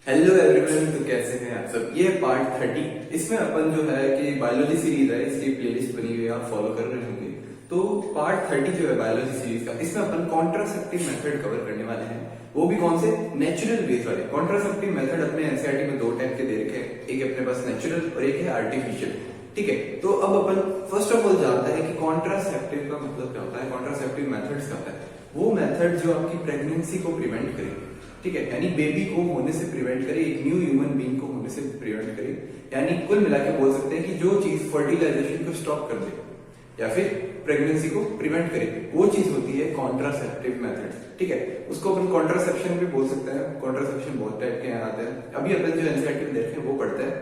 Hello everyone, तो कैसे हैं आप सब। ये पार्ट 30। इसमें अपन जो है कि बायोलॉजी सीरीज है, इसकी प्लेलिस्ट बनी हुई है, आप फॉलो कर रहे होंगे। तो पार्ट 30 जो है बायोलॉजी सीरीज का, इसमें अपन कॉन्ट्रासेप्टिव मेथड कवर करने वाले हैं। वो भी कौन से? नेचुरल बेस वाले। कॉन्ट्रासेप्टिव मेथड अपने एनसीईआरटी में दो टाइप के दे रखे हैं, एक अपने पास नेचुरल और एक है आर्टिफिशियल। ठीक है, तो अब अपन फर्स्ट ऑफ ऑल जानते हैं कि कॉन्ट्रासेप्टिव का मतलब क्या होता है, कॉन्ट्रासेप्टिव मेथड्स क्या होता है। वो मेथड जो आपकी प्रेगनेंसी को प्रिवेंट करे, ठीक है, यानी बेबी को होने से प्रिवेंट करे, एक न्यू ह्यूमन बीइंग को होने से प्रिवेंट करे। यानी कुल मिला के बोल सकते हैं कि जो चीज फर्टिलाइजेशन को स्टॉप कर दे या फिर प्रेगनेंसी को प्रिवेंट करे, वो चीज होती है कॉन्ट्रासेप्टिव मेथड। ठीक है, उसको अपन कॉन्ट्रासेप्शन भी बोल सकते हैं। कॉन्ट्रासेप्शन बहुत टाइप के यहाँ आते हैं। अभी अपन जो एनसीईआरटी में देख रहे हैं वो पढ़ते हैं,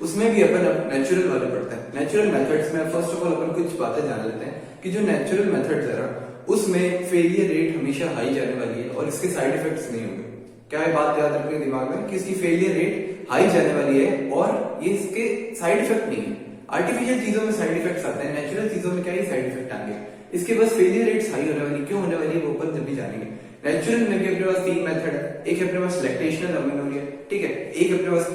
उसमें भी अपन नेचुरल वाले पढ़ते हैं। नेचुरल मेथड्स में फर्स्ट ऑफ ऑल अपन कुछ बातें जान लेते हैं कि जो नेचुरल मेथड्स है ना, उसमें फेलियर रेट हमेशा हाई जाने वाली है और इसके साइड इफेक्ट्स नहीं होंगे। क्या है बात याद रखने दिमाग में कि इसकी फेलियर रेट हाई जाने वाली है और ये इसके साइड इफेक्ट नहीं है। आर्टिफिशियल चीजों में साइड इफेक्ट्स आते हैं, नेचुरल चीजों में क्या ही साइड इफेक्ट आएंगे। इसके बस फेलियर रेट्स हाई होने वाली, क्यों होने वाली है वो अपन जब भी जानेंगे। नेचुरल में भी अपने पास तीन मेथड है। एक है अपने पास लैक्टेशनल अमेनोरिया, ठीक है, एक अपने पास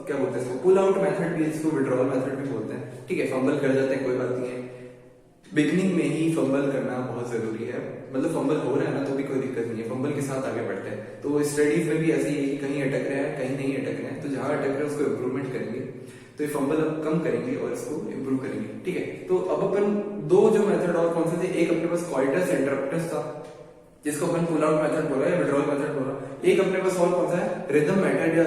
क्या बोलते हैं इसको, पुल आउट मेथड भी, इसको विड्रॉल मेथड भी बोलते हैं। ठीक है, फंबल कर जाते हैं कोई बात नहीं है, बिगनिंग में ही फंबल करना बहुत जरूरी है। मतलब फंबल हो रहा है ना तो भी कोई दिक्कत नहीं है, फंबल के साथ आगे बढ़ते हैं। तो स्टडीज में भी ऐसे ही है कि कहीं अटक रहे हैं कहीं नहीं अटक रहे हैं, तो जहां अटक रहे हैं उसको इम्प्रूवमेंट करेंगे, तो ये फंबल अब कम करेंगे और इसको इम्प्रूव करेंगे। ठीक है, तो अब अपन दो जो मेथड और कौन से थे, एक अपने पास कॉइटस इंटरप्टस था जिसको अपन पुल आउट मेथड बोला या विड्रॉल मेथड बोला। एक अपने पास और कौन सा है, रिदम मेथड या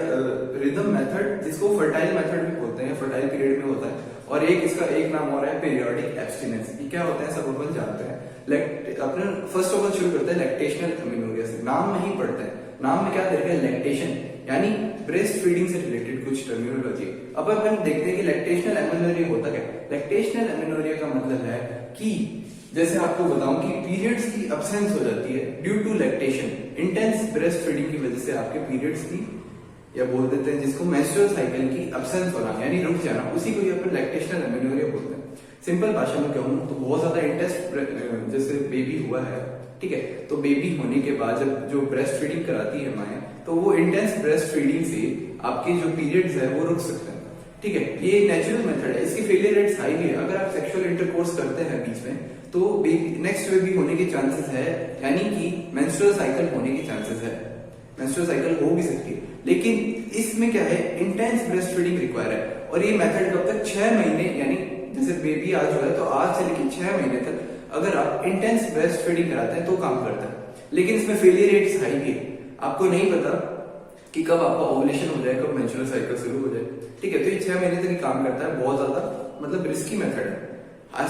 रिदम मेथड, जिसको फर्टाइल मेथड भी बोलते हैं, फर्टाइल पीरियड में होता है। और एक इसका एक नाम और है पीरियोडिक एब्स्टिनेंस। ये क्या होता है सब अपन जानते हैं। अपने फर्स्ट ऑफ ऑल शुरू करते हैं लैक्टेशनल अमेनोरिया से। नाम में ही पढ़ते हैं, नाम में क्या दे रखा है, लैक्टेशन, यानी ब्रेस्ट फीडिंग से रिलेटेड कुछ टर्मिनोलॉजी। अब अपन देखते हैं कि लैक्टेशनल अमेनोरिया होता क्या है। लैक्टेशनल अमेनोरिया का मतलब है कि जैसे आपको बताऊं कि पीरियड्स की अब्सेंस हो जाती है due to lactation. Intense breast feeding की वजह से आपके पीरियड्स की, या बोल देते हैं जिसको मेंस्ट्रुअल साइकिल की अब्सेंस होना, यानी रुक जाना, उसी को ही अपन लैक्टेशनल अमेनोरिया बोलते हैं। सिंपल भाषा में कहूं तो बहुत ज्यादा इंटेंस जैसे बेबी हुआ है, ठीक है, तो बेबी होने के बाद जब जो ब्रेस्ट फीडिंग कराती है माएँ, तो वो इंटेंस ब्रेस्ट फीडिंग से आपके जो पीरियड्स है वो रुक सकते हैं। ठीक है, ये नेचुरल मेथड है। इसकी फेलियर रेट्स हाई भी है। अगर आप सेक्सुअल इंटरकोर्स करते हैं बीच में तो नेक्स्ट बेबी होने के चांसेस है, यानी कि मेंस्ट्रुअल साइकिल होने के चांसेस है। मेंस्ट्रुअल साइकिल हो भी सकती है, लेकिन इसमें क्या है, इंटेंस ब्रेस्ट फीडिंग रिक्वायर है। और ये मेथड कब तक, 6 महीने, यानी जैसे बेबी आज हो है तो आज से लेकर 6 महीने तक अगर आप इंटेंस ब्रेस्ट फीडिंग कराते हैं तो काम करता है। लेकिन इसमें फेलियर रेट्स हाई भी है। आपको नहीं पता कि कब आपका ओवुलेशन हो जाए, कब मेंस्ट्रुअल साइकिल शुरू हो जाए। ठीक है, तो ये 6 महीने तक ही काम करता है। बहुत ज्यादा मतलब रिस्की मेथड है।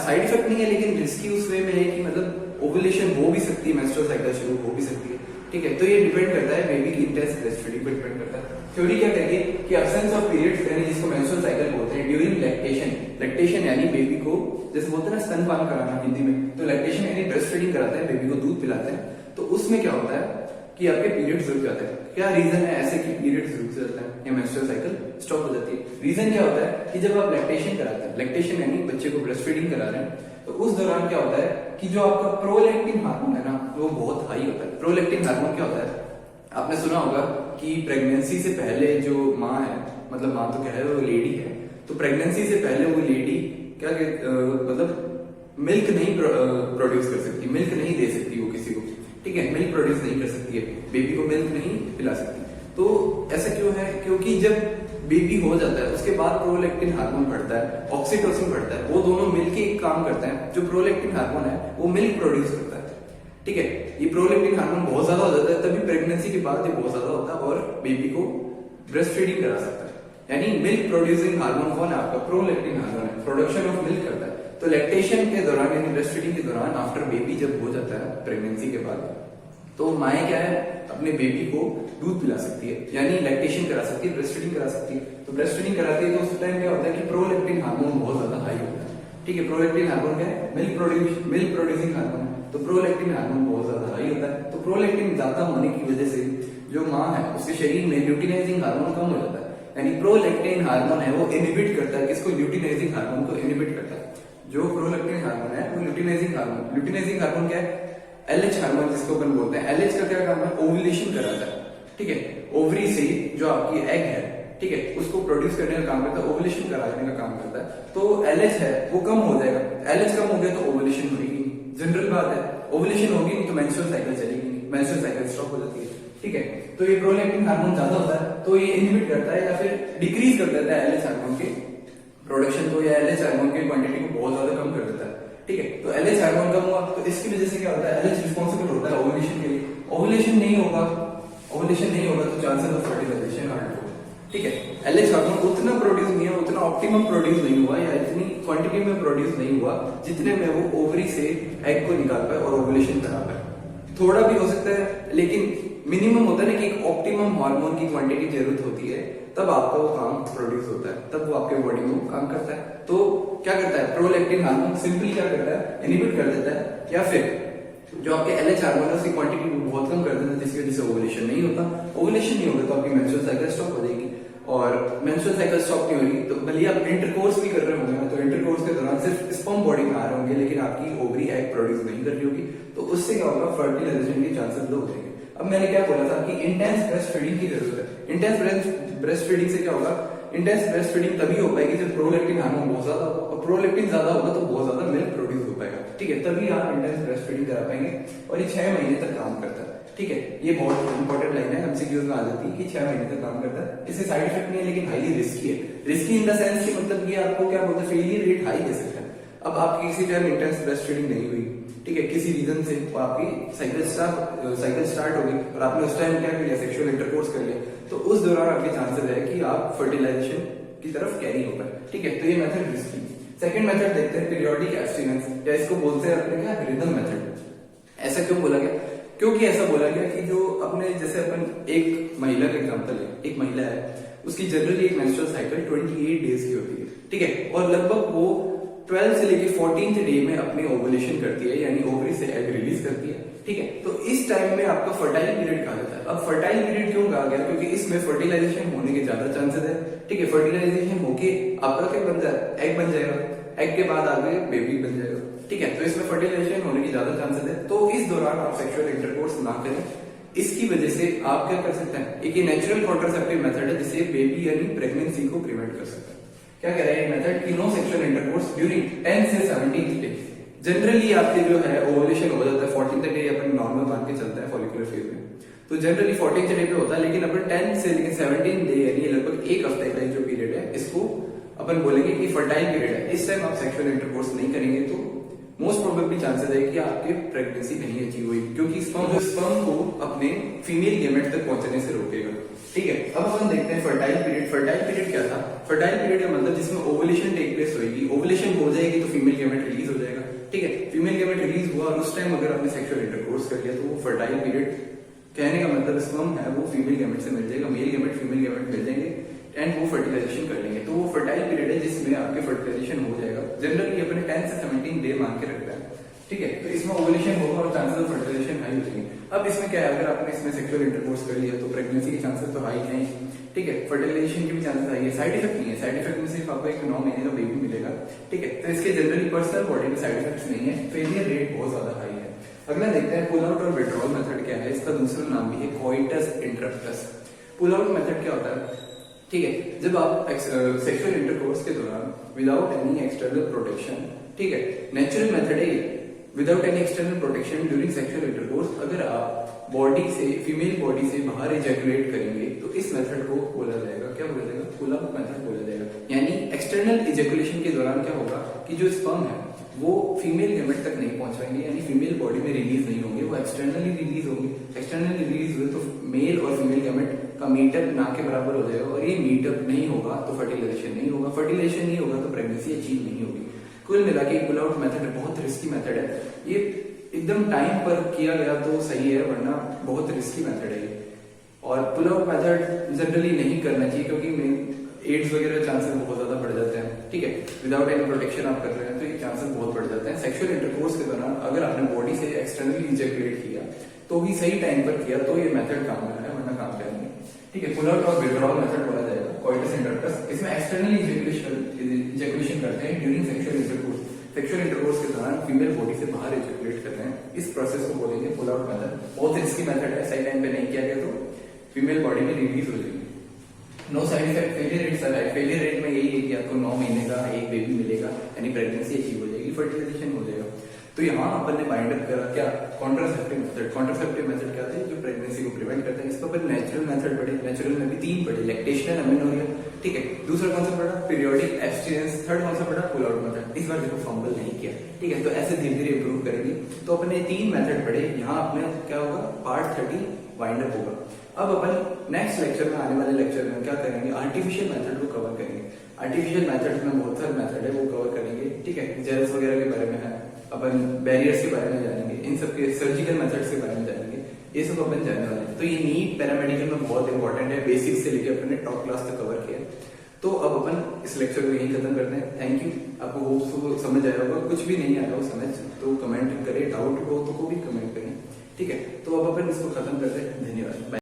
साइड इफेक्ट नहीं है, लेकिन रिस्की उस वे में है कि मतलब ओवुलेशन हो भी सकती है, मेंस्ट्रुअल साइकिल शुरू हो भी सकती है। ठीक है, तो ये डिपेंड करता है बेबी की इंटेंस ब्रेस्ट फीडिंग पर डिपेंड करता है। थ्योरी क्या कहती है कि अब्सेंस ऑफ पीरियड्स, यानी जिसको मेंस्ट्रुअल साइकिल बोलते हैं, ड्यूरिंग लैक्टेशन। लैक्टेशन यानी बेबी को, जैसे बोलते हैं ना स्तनपान कराना हिंदी में, तो लैक्टेशन यानी ब्रेस्ट फीडिंग कराते हैं, बेबी को दूध पिलाते हैं। तो उसमें क्या होता है कि आपके पीरियड्स रुक जाते हैं। क्या रीजन है ऐसे कि पीरियड्स रुक जाते हैं या मेंस्ट्रुअल साइकिल स्टॉप हो जाती है? रीजन क्या होता है कि जब आप लैक्टेशन कराते हैं, लैक्टेशन यानी बच्चे को ब्रेस्ट फीडिंग करा रहे हैं, तो उस दौरान क्या होता है कि जो आपका प्रोलैक्टिन हार्मोन है ना, वो बहुत हाई होता है। प्रोलैक्टिन हार्मोन क्या होता है, आपने सुना होगा कि प्रेगनेंसी से पहले जो माँ है, मतलब माँ तो क्या है, वो लेडी है, तो प्रेगनेंसी से पहले वो लेडी क्या मतलब मिल्क नहीं प्रोड्यूस कर सकती, मिल्क नहीं दे सकती वो किसी को। ठीक है, मिल्क प्रोड्यूस नहीं कर सकती है, बेबी को मिल्क नहीं पिला सकती। तो ऐसा क्यों है, क्योंकि जब बेबी हो जाता है उसके बाद प्रोलैक्टिन हार्मोन बढ़ता है, ऑक्सीटोसिन बढ़ता है, वो दोनों मिलके एक काम करते हैं। जो प्रोलैक्टिन हार्मोन है वो मिल्क प्रोड्यूस करता है। ठीक है, ये प्रोलैक्टिन हार्मोन बहुत ज्यादा हो जाता है, तभी प्रेगनेंसी के बाद ये बहुत ज्यादा होता है और बेबी को ब्रेस्ट फीडिंग करा सकता है। यानी मिल्क प्रोड्यूसिंग हार्मोन कौन है आपका, प्रोलैक्टिन हार्मोन है, प्रोडक्शन ऑफ मिल्क करता है। तो लैक्टेशन के दौरान यानी ब्रेस्ट फीडिंग के दौरान, आफ्टर बेबी जब हो जाता है प्रेगनेंसी के बाद, तो माएँ क्या है, अपने बेबी को दूध पिला सकती है, यानी लैक्टेशन करा सकती है, ब्रेस्ट फीडिंग करा सकती है। तो ब्रेस्ट फीडिंग कराती है तो उस टाइम क्या होता है कि प्रोलैक्टिन हार्मोन बहुत ज्यादा हाई होता है। ठीक है, प्रोलैक्टिन हार्मोन क्या है, मिल्क प्रोड्यूसिंग हार्मोन है, तो प्रोलैक्टिन हार्मोन बहुत ज्यादा हाई होता है। तो प्रोलैक्टिन ज्यादा होने की वजह से जो माँ है उसके शरीर में ल्यूटिनाइजिंग हार्मोन कम हो जाता है। यानी प्रोलैक्टिन हार्मोन है वो इनहिबिट करता है, किसको, ल्यूटिनाइजिंग हार्मोन को इनहिबिट करता है। जो प्रोलैक्टिन हार्मोन है वो ल्यूटिनाइजिंग हार्मोन, ल्यूटिनाइजिंग हार्मोन क्या है, एलएच हार्मोन जिसको अपन बोलते हैं। एलएच का क्या काम है, ओवुलेशन कराता है। ठीक है। ओवरी से जो आपकी एग है, ठीक है, उसको प्रोड्यूस करने का काम करता है, ओवुलेशन कराने का काम करता है। तो एलएच है वो कम हो जाएगा, एलएच कम हो गया तो ओवुलेशन होगी नहीं, जनरल बात है। ओवुलेशन होगी नहीं तो मेंस्ट्रुअल साइकिल चलेगी नहीं, मेंस्ट्रुअल साइकिल स्टॉप हो जाती है, ठीक है। तो ये प्रोलैक्टिन हार्मोन ज्यादा होता है तो ये इनहिबिट करता है या फिर डिक्रीज कर देता है एलएच हार्मोन के प्रोडक्शन को, या एलएच हार्मोन की क्वांटिटी को बहुत ज्यादा कम कर देता है, ठीक है। तो एलएच हार्मोन कम हुआ तो इसकी वजह से क्या होता है, एलएच रिस्पॉन्सिबल होता है ओवुलेशन के लिए। ओवुलेशन नहीं होगा, ओवुलेशन नहीं होगा तो चांसेस ऑफ फर्टिलाइजेशन हार्ड होगा, ठीक है। एलएच हार्मोन उतना प्रोड्यूस नहीं है, उतना ऑप्टिमम प्रोड्यूस नहीं हुआ या इतनी क्वांटिटी में प्रोड्यूस नहीं हुआ जितने में वो ओवरी से एग को निकाल पाए और ओवुलेशन करा पाए। थोड़ा भी हो सकता है लेकिन मिनिमम होता है ना कि एक ऑप्टिमम हार्मोन की क्वांटिटी जरूरत होती है, तब आपका वो काम प्रोड्यूस होता है, तब वो आपके बॉडी में काम करता है। तो क्या करता है प्रोलैक्टिन हार्मोन, सिंपली क्या करता है, इनहिबिट कर देता है, या फिर जो आपके एलएच हार्मोन है उसकी क्वांटिटी को बहुत कम कर देता है, जिसकी वजह से ओवुलेशन नहीं होता। ओवुलेशन नहीं होगा तो आपकी मेंस्ट्रुअल साइकिल स्टॉप हो जाएगी, और मेंस्ट्रुअल साइकिल स्टॉप नहीं होगी तो भले आप इंटरकोर्स भी कर रहे होंगे ना, तो इंटरकोर्स के दौरान सिर्फ स्पर्म बॉडी में आ रहे होंगे लेकिन आपकी ओवरी एग प्रोड्यूस नहीं कर रही होगी, तो उससे क्या होगा, फर्टिलाइजेशन के चांसेस लो हो जाएंगे। अब मैंने क्या बोला था कि इंटेंस ब्रेस्ट फीडिंग की जरूरत है। इंटेंस ब्रेस्ट फीडिंग से क्या होगा, इंटेंस ब्रेस्ट फीडिंग तभी हो पाएगी जब प्रोलैक्टिन हार्मोन बहुत ज्यादा होगा, और प्रोलैक्टिन ज्यादा होगा तो बहुत ज्यादा मिल्क प्रोड्यूस हो पाएगा, ठीक है, तभी आप इंटेंस ब्रेस्ट फीडिंग करा पाएंगे। और ये 6 महीने तक काम करता है, ठीक है। ये बहुत इंपॉर्टेंट लाइन है, एमसीक्यूज में आ जाती है कि 6 महीने तक काम करता है। इससे साइड इफेक्ट नहीं है लेकिन हाईली रिस्की है। रिस्की इन द सेंस कि मतलब ये आपको क्या बोलते हैं, फेलियर रेट हाई दे सकता है। अब आपकी किसी टाइम इंटेंस ब्रेस्ट फीडिंग नहीं हुई, ठीक है, किसी रीजन से आपकी साइकिल स्टार्ट हो गई और आपने उस टाइम क्या कर लिया, सेक्सुअल इंटरकोर्स कर लिया, तो उस दौरान आपके चांसेस है कि आप फर्टिलाइजेशन की तरफ कैरी हो पाए, ठीक है। तो ये मेथड रिस्की। सेकंड मेथड देखते हैं, पीरियोडिक एब्स्टिनेंस, या इसको बोलते हैं अपने क्या, रिदम मेथड। ऐसा क्यों बोला गया, क्योंकि ऐसा बोला गया कि जो अपने जैसे अपन एक महिला का एग्जांपल है, एक महिला है, उसकी जनरली एक मेंस्ट्रुअल साइकिल 28 डेज की होती है, ठीक है, और लगभग वो 12 से लेके 14th डे में अपनी ओवुलेशन करती है, यानी ओवरी से एग रिलीज करती है, ठीक है। तो इस टाइम में आपका फर्टाइल पीरियड कहा जाता है। अब फर्टाइल पीरियड क्यों कहा गया, क्योंकि इसमें फर्टिलाइजेशन होने के ज्यादा चांसेस है, ठीक है। फर्टिलाइजेशन होके आपका क्या बन जाए, एग बन जाएगा, एग के बाद आगे बेबी बन जाएगा, ठीक है। तो इसमें फर्टिलाइजेशन होने की ज्यादा चांसेस है, तो इस दौरान आप सेक्सुअल इंटरकोर्स ना करें। इसकी वजह से आप क्या कर सकते हैं, एक नेचुरल कॉन्ट्रासेप्टिव मेथड है जिससे बेबी यानी प्रेगनेंसी को प्रिवेंट कर सकते हैं। क्या कह रहा है मेथड कि नो सेक्सुअल इंटरकोर्स ड्यूरिंग 10 से 17th डे। जनरली आपके जो है ओवुलेशन हो जाता है 14th डे, अपन नॉर्मल मान के चलता है फॉलिकुलर फेज में, तो जनरली 14th डे पे होता है, लेकिन अपन 10 से लेकर 17th डे यानी लगभग एक हफ्ते का जो पीरियड है, इसको अपन बोलेंगे कि फर्टाइल पीरियड है। इस टाइम आप सेक्सुअल इंटरकोर्स नहीं करेंगे तो मोस्ट प्रोबेबली चांसेस है कि आपके प्रेगनेंसी नहीं अचीव हुई, क्योंकि स्पर्म को अपने फीमेल गेमेट तक पहुंचने से रोकेगा, ठीक है। अब अपन देखते हैं फर्टाइल पीरियड। फर्टाइल पीरियड क्या था, फर्टाइल पीरियड का मतलब जिसमें ओवुलेशन टेक प्लेस होगी, ओवुलेशन हो जाएगी तो फीमेल गेमेट रिलीज हो जाएगा, ठीक है। फीमेल गेमेट रिलीज हुआ और उस टाइम अगर आपने सेक्सुअल इंटरकोर्स कर लिया तो वो फर्टाइल पीरियड, कहने का मतलब स्पर्म है वो फीमेल गेमेट से मिल जाएगा, मेल गेमेट फीमेल गेमेट मिल जाएंगे एंड वो फर्टिलाइजेशन कर लेंगे। तो वो फर्टाइल पीरियड है जिसमें आपके फर्टिलाइजेशन हो जाएगा। जनरली अपने 10 से 17 डे मान के रखता है, ठीक है। तो इसमें ओवुलेशन होगा और चांसेस ऑफ फर्टिलाइजेशन हाई हो जाएंगे। अब इसमें क्या है, अगर आपने इसमें सेक्सुअल इंटरकोर्स कर लिया तो प्रेगनेंसी के चांसेस तो हाई है, ठीक है। फर्टिलाइजेशन के भी चांसेस हाई है। साइड इफेक्ट नहीं है, साइड इफेक्ट में सिर्फ आपको एक 9 महीने का बेबी मिलेगा, ठीक है। तो इसके जनरली पर्सनल बॉडी में साइड इफेक्ट्स नहीं है, फेलियर रेट बहुत ज्यादा हाई है। अगला देखते हैं पुल आउट और विड्रॉल मेथड क्या है। इसका दूसरा नाम भी है coitus interruptus. Pull out method क्या होता है, ठीक है, जब आप सेक्सुअल इंटरकोर्स के दौरान विदाउट एनी एक्सटर्नल प्रोटेक्शन, ठीक है, नेचुरल मेथड है without any external protection during sexual intercourse, अगर आप बॉडी से, फीमेल बॉडी से बाहर इजैकुलेट करेंगे तो इस मेथड को बोला जाएगा, क्या बोला जाएगा, पुल आउट मेथड बोला जाएगा। यानी एक्सटर्नल इजैकुलेशन के दौरान क्या होगा कि जो स्पर्म है वो फीमेल गेमेट तक नहीं पहुंच पाएंगे, यानी फीमेल बॉडी में रिलीज नहीं होंगे, वो एक्सटर्नली रिलीज होंगे। एक्सटर्नली रिलीज हुए तो मेल और फीमेल गेमेट का मीटअप ना के बराबर हो जाएगा, और ये मीटअप नहीं होगा तो फर्टिलाइजेशन नहीं होगा, फर्टिलाइजेशन नहीं होगा तो प्रेगनेंसी अचीव नहीं होगी। कुल मिला के पुल आउट मेथड बहुत रिस्की मेथड है। ये एकदम टाइम पर किया गया तो सही है, वरना बहुत रिस्की मेथड है ये। और पुल आउट मेथड जनरली नहीं करना चाहिए, क्योंकि एड्स वगैरह चांसेस बहुत ज्यादा बढ़ जाते हैं, ठीक है। विदाउट एनी प्रोटेक्शन आप कर रहे हैं तो ये चांसेस बहुत बढ़ जाते हैं। सेक्सुअल इंटरकोर्स के दौरान अगर आपने बॉडी से एक्सटर्नली इजैकुलेट किया तो भी सही टाइम पर किया तो ये मेथड काम कर रहा है, वरना काम करेंगे, ठीक है। पुल आउट और विड्रॉल मेथड बोला जाएगा कोइटस इंटरप्टस। इसमें एक्सटर्नली इजैकुलेशन करते हैं during sexual intercourse. Sexual intercourse के दौरान फीमेल बॉडी से बाहर इजैकुलेट करते हैं, इस प्रोसेस को बोलेंगे पुल आउट मेथड। बहुत रिस्की मेथड है, सही टाइम पे नहीं किया गया तो फीमेल बॉडी में रिलीज हो जाएंगे। No side effect, failure rate sir है। फेलियर रेट में यही है कि आपको 9 महीने का एक बेबी मिलेगा, यानी प्रेगनेंसी अचीव हो जाएगी, फर्टिलाइजेशन हो जाएगा। तो यहाँ अपन ने बाइंड अप करा क्या, कॉन्ट्रासेप्टिव मेथड। कॉन्ट्रासेप्टिव मेथड क्या थे, जो प्रेगनेंसी को प्रिवेंट करते हैं। इसको अपन नेचुरल मेथड पढ़े, नेचुरल में भी 3 पढ़े, लैक्टेशनल, अमेनोरिया, ठीक है। दूसरा कौन सा पढ़ा, पीरियोडिक एब्सटिनेंस। थर्ड कौन सा पढ़ा, पुल आउट मेथड। इस बार देखो फंबल नहीं किया, ठीक है। तो ऐसे धीरे धीरे इंप्रूव करेंगे। तो अपन ने 3 मेथड पढ़े। यहाँ अपने क्या होगा, पार्ट 30 वाइंड अप होगा। अब अपन नेक्स्ट लेक्चर में, आने वाले लेक्चर में क्या करेंगे, आर्टिफिशियल मेथड को कवर करेंगे। आर्टिफिशियल मेथड में बहुत सारे मेथड है, वो कवर करेंगे, ठीक है। जेल्स वगैरह के बारे में है, अपन बैरियर्स के बारे में जानेंगे, इन सब के सर्जिकल मेथड्स के बारे में जानेंगे, ये सब अपन जानने वाले हैं। तो ये नीट पैरामेडिकल में बहुत इंपॉर्टेंट है, बेसिक से लेकर अपन ने टॉप क्लास तक कवर किया। तो अब अपन इस लेक्चर को यही खत्म करते हैं। Thank you. आपको होप समझ आया होगा, कुछ भी नहीं आया हो समझ तो कमेंट करें, डाउट हो तो को भी कमेंट करें, ठीक है। तो अब अपन इसको खत्म करते हैं। धन्यवाद।